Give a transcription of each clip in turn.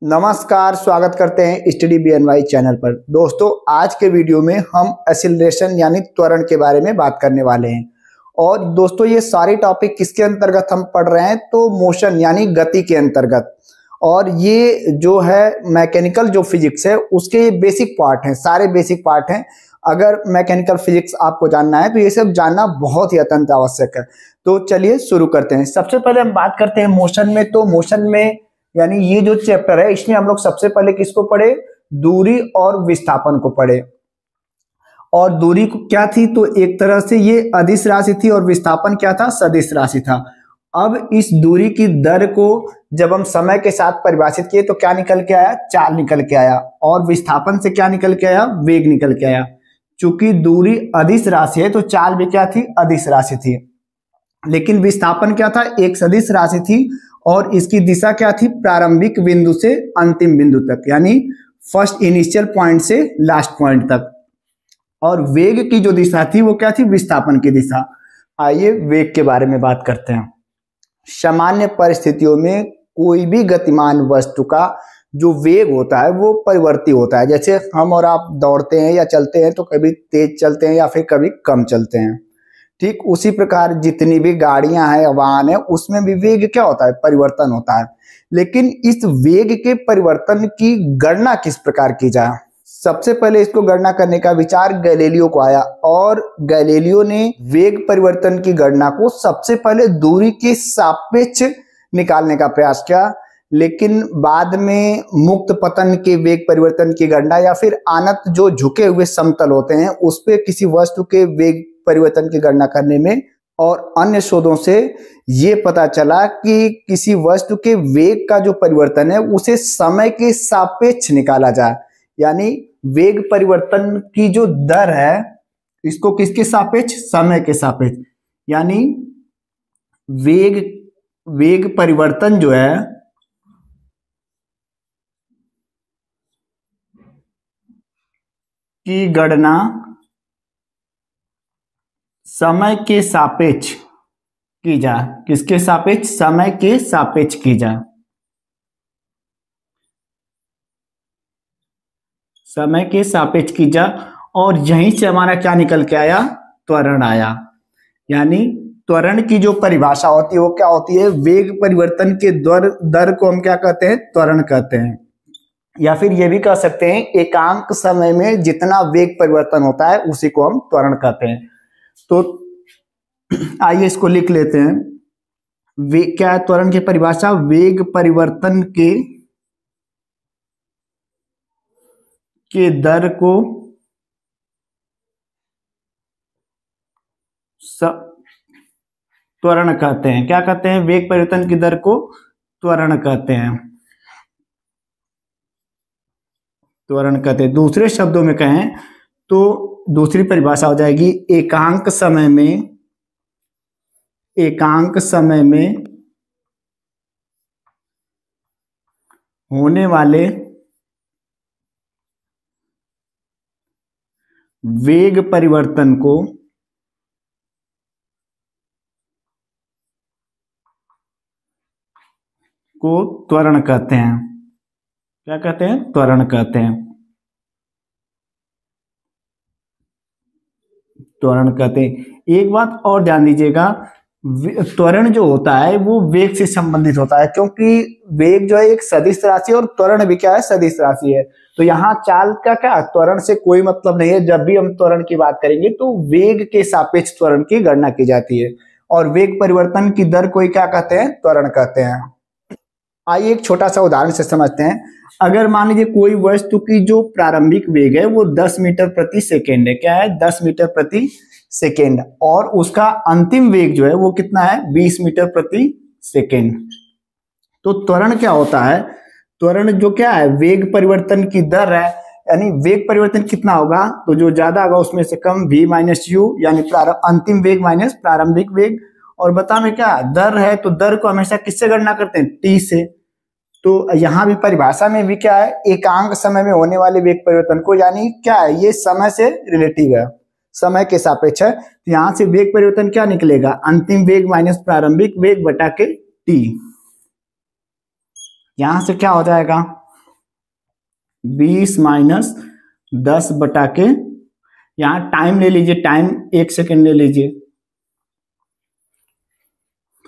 नमस्कार, स्वागत करते हैं स्टडी BNY चैनल पर। दोस्तों, आज के वीडियो में हम एक्सीलरेशन यानी त्वरण के बारे में बात करने वाले हैं। और दोस्तों, ये सारे टॉपिक किसके अंतर्गत हम पढ़ रहे हैं? तो मोशन यानी गति के अंतर्गत। और ये जो है मैकेनिकल जो फिजिक्स है उसके बेसिक पार्ट हैं, सारे बेसिक पार्ट हैं। अगर मैकेनिकल फिजिक्स आपको जानना है तो ये सब जानना बहुत ही अत्यंत आवश्यक है। तो चलिए शुरू करते हैं। सबसे पहले हम बात करते हैं मोशन में। तो मोशन में यानी ये जो चैप्टर है इसमें हम लोग सबसे पहले किसको पढ़े? दूरी और विस्थापन को पढ़े। और दूरी क्या थी? तो एक तरह से ये अदिश राशि थी और विस्थापन क्या था? सदिश राशि था। अब इस दूरी की दर को जब हम समय के साथ परिभाषित किए तो क्या निकल के आया? चाल निकल के आया। और विस्थापन से क्या निकल के आया? वेग निकल के आया। चूंकि दूरी अदिश राशि है तो चाल भी क्या थी? अदिश राशि थी। लेकिन विस्थापन क्या था? एक सदिश राशि थी और इसकी दिशा क्या थी? प्रारंभिक बिंदु से अंतिम बिंदु तक, यानी फर्स्ट इनिशियल पॉइंट से लास्ट पॉइंट तक। और वेग की जो दिशा थी वो क्या थी? विस्थापन की दिशा। आइए वेग के बारे में बात करते हैं। सामान्य परिस्थितियों में कोई भी गतिमान वस्तु का जो वेग होता है वो परिवर्ती होता है। जैसे हम और आप दौड़ते हैं या चलते हैं तो कभी तेज चलते हैं या फिर कभी कम चलते हैं। ठीक उसी प्रकार जितनी भी गाड़ियां हैं, वाहन है, उसमें भी वेग क्या होता है? परिवर्तन होता है। लेकिन इस वेग के परिवर्तन की गणना किस प्रकार की जाए? सबसे पहले इसको गणना करने का विचार गैलीलियो को आया और गैलीलियो ने वेग परिवर्तन की गणना को सबसे पहले दूरी के सापेक्ष निकालने का प्रयास किया। लेकिन बाद में मुक्त पतन के वेग परिवर्तन की गणना या फिर आनत जो झुके हुए समतल होते हैं उस पे किसी वस्तु के वेग परिवर्तन की गणना करने में और अन्य शोधों से ये पता चला कि किसी वस्तु के वेग का जो परिवर्तन है उसे समय के सापेक्ष निकाला जाए। यानी वेग परिवर्तन की जो दर है इसको किसके सापेक्ष? समय के सापेक्ष। यानी वेग परिवर्तन जो है की गणना समय के सापेक्ष की जाए। किसके सापेक्ष? समय के सापेक्ष की जाए। समय के सापेक्ष की जाए। और यहीं से हमारा क्या निकल के आया? त्वरण आया। यानी त्वरण की जो परिभाषा होती है वो क्या होती है? वेग परिवर्तन के दर को हम क्या कहते हैं? त्वरण कहते हैं। या फिर ये भी कह सकते हैं एकांक समय में जितना वेग परिवर्तन होता है उसी को हम त्वरण कहते हैं। तो आइए इसको लिख लेते हैं। वेग क्या है? त्वरण की परिभाषा वेग परिवर्तन के दर को त्वरण कहते हैं। क्या कहते हैं? वेग परिवर्तन की दर को त्वरण कहते हैं। त्वरण कहते हैं। दूसरे शब्दों में कहें तो दूसरी परिभाषा हो जाएगी एकांक समय में होने वाले वेग परिवर्तन को त्वरण कहते हैं। क्या कहते हैं? त्वरण कहते हैं। त्वरण कहते हैं। एक बात और ध्यान दीजिएगा, त्वरण जो होता है वो वेग से संबंधित होता है, क्योंकि वेग जो है एक सदिश राशि और त्वरण भी क्या है? सदिश राशि है। तो यहाँ चाल का क्या? त्वरण से कोई मतलब नहीं है। जब भी हम त्वरण की बात करेंगे तो वेग के सापेक्ष त्वरण की गणना की जाती है। और वेग परिवर्तन की दर को क्या कहते हैं? त्वरण कहते हैं। आइए एक छोटा सा उदाहरण से समझते हैं। अगर मान लीजिए कोई वस्तु की जो प्रारंभिक वेग है वो 10 मीटर प्रति सेकेंड है। क्या है? 10 मीटर प्रति सेकेंड। और उसका अंतिम वेग जो है वो कितना है? 20 मीटर प्रति सेकेंड। तो त्वरण क्या होता है? त्वरण जो क्या है? वेग परिवर्तन की दर है। यानी वेग परिवर्तन कितना होगा? तो जो ज्यादा होगा उसमें से कम v माइनस यू, यानी अंतिम वेग माइनस प्रारंभिक वेग। और बता में क्या दर है? तो दर को हमेशा किससे गणना करते हैं? t से। तो यहाँ भी परिभाषा में भी क्या है? एकांक समय में होने वाले वेग परिवर्तन को, यानी क्या है? ये समय से रिलेटिव है, समय के सापेक्ष है। तो यहाँ से वेग परिवर्तन क्या निकलेगा? अंतिम वेग माइनस प्रारंभिक वेग बटा के t। यहां से क्या हो जाएगा? 20 माइनस 10 बटा के, यहाँ टाइम ले लीजिए, टाइम 1 सेकेंड ले लीजिए,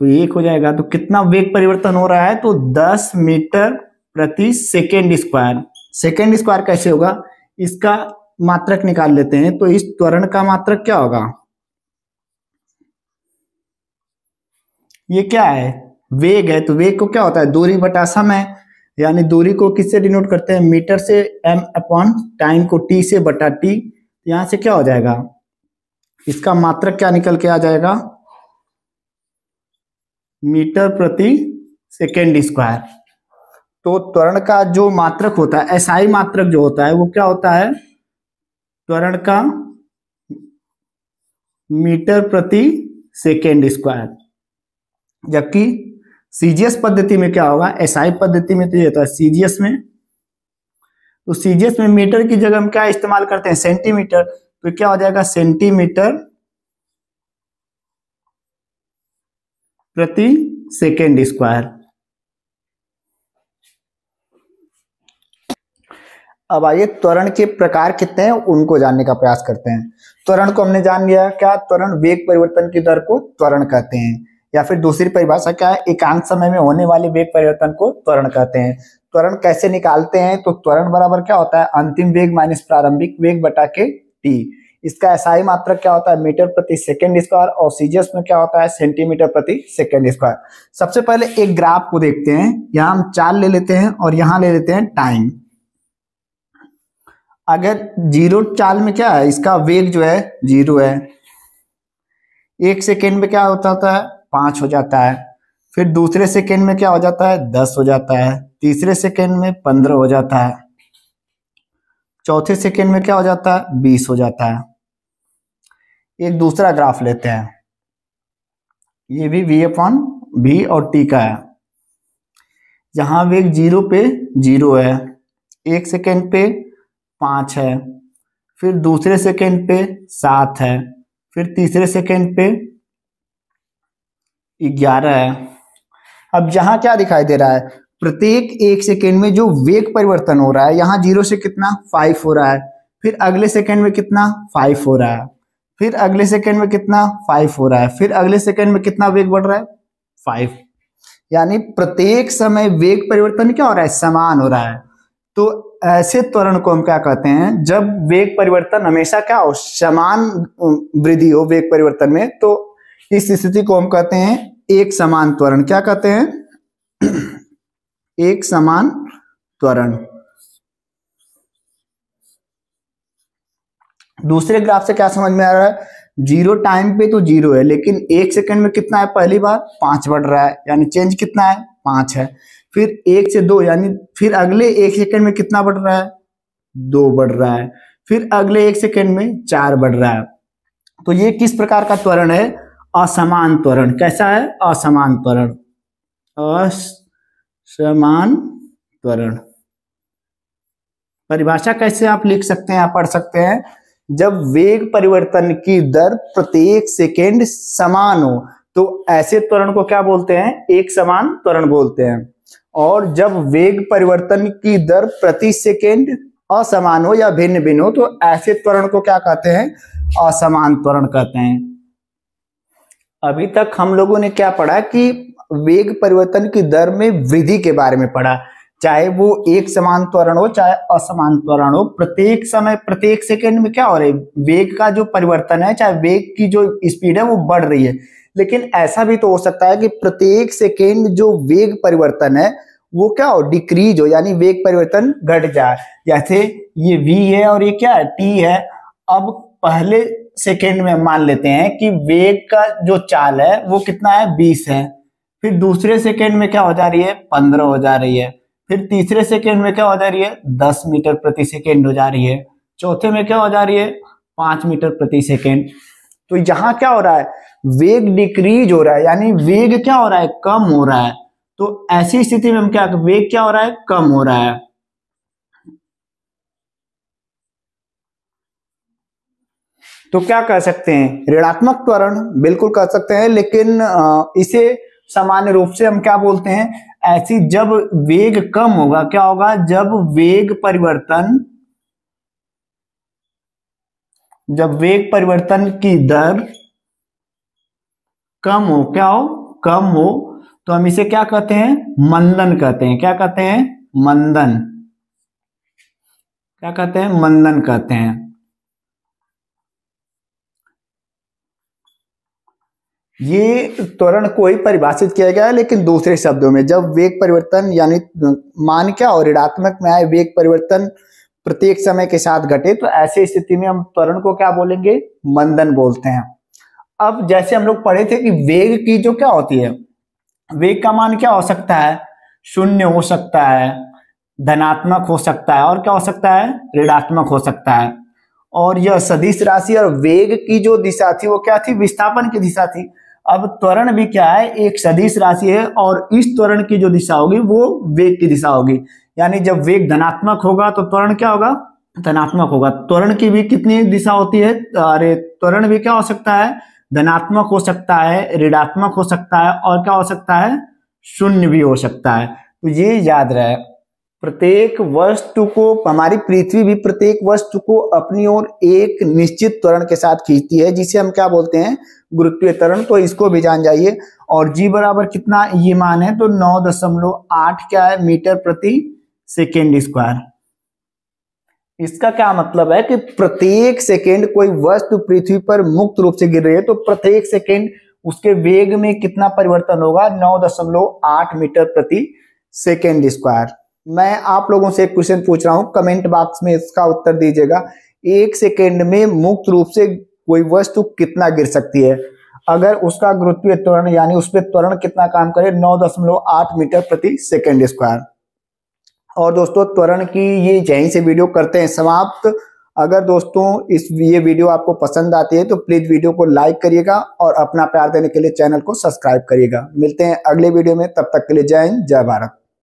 तो 1 हो जाएगा। तो कितना वेग परिवर्तन हो रहा है, तो 10 मीटर प्रति सेकेंड स्क्वायर। सेकेंड स्क्वायर कैसे होगा, इसका मात्रक निकाल लेते हैं। तो इस त्वरण का मात्रक क्या होगा, ये क्या है, वेग है। तो वेग को क्या होता है, दूरी बटा समय, यानी दूरी को किससे डिनोट करते हैं, मीटर से, m अपॉन टाइम को t से बटा t। यहां से क्या हो जाएगा, इसका मात्रक क्या निकल के आ जाएगा, मीटर प्रति सेकेंड स्क्वायर। तो त्वरण का जो मात्रक होता है, एसआई मात्रक जो होता है, वो क्या होता है, त्वरण का मीटर प्रति सेकेंड स्क्वायर। जबकि सीजीएस पद्धति में क्या होगा, एसआई पद्धति में तो ये होता है सीजीएस में, तो सीजीएस में मीटर की जगह हम क्या इस्तेमाल करते हैं, सेंटीमीटर। तो क्या हो जाएगा, सेंटीमीटर प्रति सेकेंड स्क्वायर। अब आइए त्वरण के प्रकार कितने हैं उनको जानने का प्रयास करते हैं। त्वरण को हमने जान लिया, क्या त्वरण, वेग परिवर्तन की दर को त्वरण कहते हैं, या फिर दूसरी परिभाषा क्या है, एकांक समय में होने वाले वेग परिवर्तन को त्वरण कहते हैं। त्वरण कैसे निकालते हैं, तो त्वरण बराबर क्या होता है, अंतिम वेग माइनस प्रारंभिक वेग बटा के टी। इसका एसआई मात्रक क्या होता है, मीटर प्रति सेकेंड स्क्वायर, और सीजीएस में क्या होता है, सेंटीमीटर प्रति सेकेंड स्क्वायर। सबसे पहले एक ग्राफ को देखते हैं, यहाँ हम चाल ले लेते हैं और यहाँ ले लेते हैं टाइम। अगर जीरो चाल में क्या है, इसका वेग जो है 0 है, 1 सेकेंड में क्या होता है, 5 हो जाता है, फिर दूसरे सेकेंड में क्या हो जाता है, 10 हो जाता है, तीसरे सेकेंड में 15 हो जाता है, चौथे सेकेंड में क्या हो जाता है, 20 हो जाता है। एक दूसरा ग्राफ लेते हैं, ये भी v अपॉन v और t का है, जहां वेग 0 पे 0 है, 1 सेकेंड पे 5 है, फिर दूसरे सेकेंड पे 7 है, फिर तीसरे सेकेंड पे 11 है। अब जहां क्या दिखाई दे रहा है, प्रत्येक 1 सेकेंड में जो वेग परिवर्तन हो रहा है, यहाँ 0 से कितना 5 हो रहा है, फिर अगले सेकेंड में कितना 5 हो रहा है, फिर अगले सेकेंड में कितना 5 हो रहा है, फिर अगले सेकेंड में कितना वेग बढ़ रहा है, 5। यानी प्रत्येक समय वेग परिवर्तन क्या हो रहा है, समान हो रहा है। तो ऐसे त्वरण को हम क्या कहते हैं, जब वेग परिवर्तन हमेशा क्या हो, समान वृद्धि हो वेग परिवर्तन में, तो इस स्थिति को हम कहते हैं एक समान त्वरण। क्या कहते हैं, एक समान त्वरण। दूसरे ग्राफ से क्या समझ में आ रहा है, 0 टाइम पे तो 0 है, लेकिन 1 सेकंड में कितना है, पहली बार 5 बढ़ रहा है, यानी चेंज कितना है, 5 है। फिर 1 से 2, यानी फिर अगले 1 सेकंड में कितना बढ़ रहा है, 2 बढ़ रहा है, फिर अगले 1 सेकंड में 4 बढ़ रहा है। तो ये किस प्रकार का त्वरण है, असमान त्वरण। कैसा है, असमान त्वरण, असमान त्वरण। परिभाषा कैसे आप लिख सकते हैं, आप पढ़ सकते हैं, जब वेग परिवर्तन की दर प्रत्येक सेकेंड समान हो तो ऐसे त्वरण को क्या बोलते हैं, एक समान त्वरण बोलते हैं। और जब वेग परिवर्तन की दर प्रति सेकेंड असमान हो या भिन्न भिन्न हो तो ऐसे त्वरण को क्या कहते हैं, असमान त्वरण कहते हैं। अभी तक हम लोगों ने क्या पढ़ा कि वेग परिवर्तन की दर में वृद्धि के बारे में पढ़ा, चाहे वो एक समान त्वरण हो चाहे असमान त्वरण हो, प्रत्येक समय प्रत्येक सेकंड में क्या हो रहा है, वेग का जो परिवर्तन है, चाहे वेग की जो स्पीड है वो बढ़ रही है। लेकिन ऐसा भी तो हो सकता है कि प्रत्येक सेकंड जो वेग परिवर्तन है वो क्या हो, डिक्रीज हो, यानी वेग परिवर्तन घट जाए। जैसे ये v है और ये क्या है, t है। अब पहले सेकेंड में मान लेते हैं कि वेग का जो चाल है वो कितना है, 20 है, फिर दूसरे सेकेंड में क्या हो जा रही है, 15 हो जा रही है, फिर तीसरे सेकेंड में क्या हो जा रही है, 10 मीटर प्रति सेकेंड हो जा रही है, चौथे में क्या हो जा रही है, 5 मीटर प्रति सेकेंड। तो यहाँ क्या हो रहा है, वेग डिक्रीज हो रहा है, यानी वेग क्या हो रहा है, कम हो रहा है। तो ऐसी स्थिति में हम क्या, वेग क्या हो रहा है, कम हो रहा है। तो क्या कह सकते हैं, ऋणात्मक त्वरण बिल्कुल कह सकते हैं, लेकिन इसे सामान्य रूप से हम क्या बोलते हैं, ऐसी जब वेग कम होगा, क्या होगा, जब वेग परिवर्तन की दर कम हो, क्या हो, कम हो, तो हम इसे क्या कहते हैं, मंदन कहते हैं। क्या कहते हैं, मंदन। क्या कहते हैं, मंदन कहते हैं। ये त्वरण को ही परिभाषित किया गया है, लेकिन दूसरे शब्दों में, जब वेग परिवर्तन यानी मान क्या और ऋणात्मक में आए, वेग परिवर्तन प्रत्येक समय के साथ घटे, तो ऐसी स्थिति में हम त्वरण को क्या बोलेंगे, मंदन बोलते हैं। अब जैसे हम लोग पढ़े थे कि वेग की जो क्या होती है, वेग का मान क्या हो सकता है, शून्य हो सकता है, धनात्मक हो सकता है, और क्या हो सकता है, ऋणात्मक हो सकता है। और यह सदिश राशि और वेग की जो दिशा थी वो क्या थी, विस्थापन की दिशा थी। अब त्वरण भी क्या है, एक सदिश राशि है, और इस त्वरण की जो दिशा होगी वो वेग की दिशा होगी। यानी जब वेग धनात्मक होगा तो त्वरण क्या होगा, धनात्मक होगा। त्वरण की भी कितनी दिशा होती है, अरे त्वरण भी क्या हो सकता है, धनात्मक हो सकता है, ऋणात्मक हो सकता है, और क्या हो सकता है, शून्य भी हो सकता है। तो ये याद रहे, प्रत्येक वस्तु को, हमारी पृथ्वी भी प्रत्येक वस्तु को अपनी ओर एक निश्चित त्वरण के साथ खींचती है, जिसे हम क्या बोलते हैं, गुरुत्वीय त्वरण। तो इसको भी जान जाइए। और जी बराबर कितना ये मान है, तो 9.8 क्या है, मीटर प्रति सेकेंड स्क्वायर। इसका क्या मतलब है कि प्रत्येक सेकेंड कोई वस्तु पृथ्वी पर मुक्त रूप से गिर रही है, तो प्रत्येक सेकेंड उसके वेग में कितना परिवर्तन होगा, 9.8 मीटर प्रति सेकेंड स्क्वायर। मैं आप लोगों से एक क्वेश्चन पूछ रहा हूं, कमेंट बॉक्स में इसका उत्तर दीजिएगा। एक सेकेंड में मुक्त रूप से कोई वस्तु कितना गिर सकती है, अगर उसका गुरुत्वीय त्वरण यानी उस पर त्वरण कितना काम करे, 9.8 मीटर प्रति सेकेंड स्क्वायर। और दोस्तों त्वरण की ये यहीं से वीडियो करते हैं समाप्त। अगर दोस्तों ये वीडियो आपको पसंद आती है तो प्लीज वीडियो को लाइक करिएगा और अपना प्यार देने के लिए चैनल को सब्सक्राइब करिएगा। मिलते हैं अगले वीडियो में, तब तक के लिए जय हिंद, जय भारत।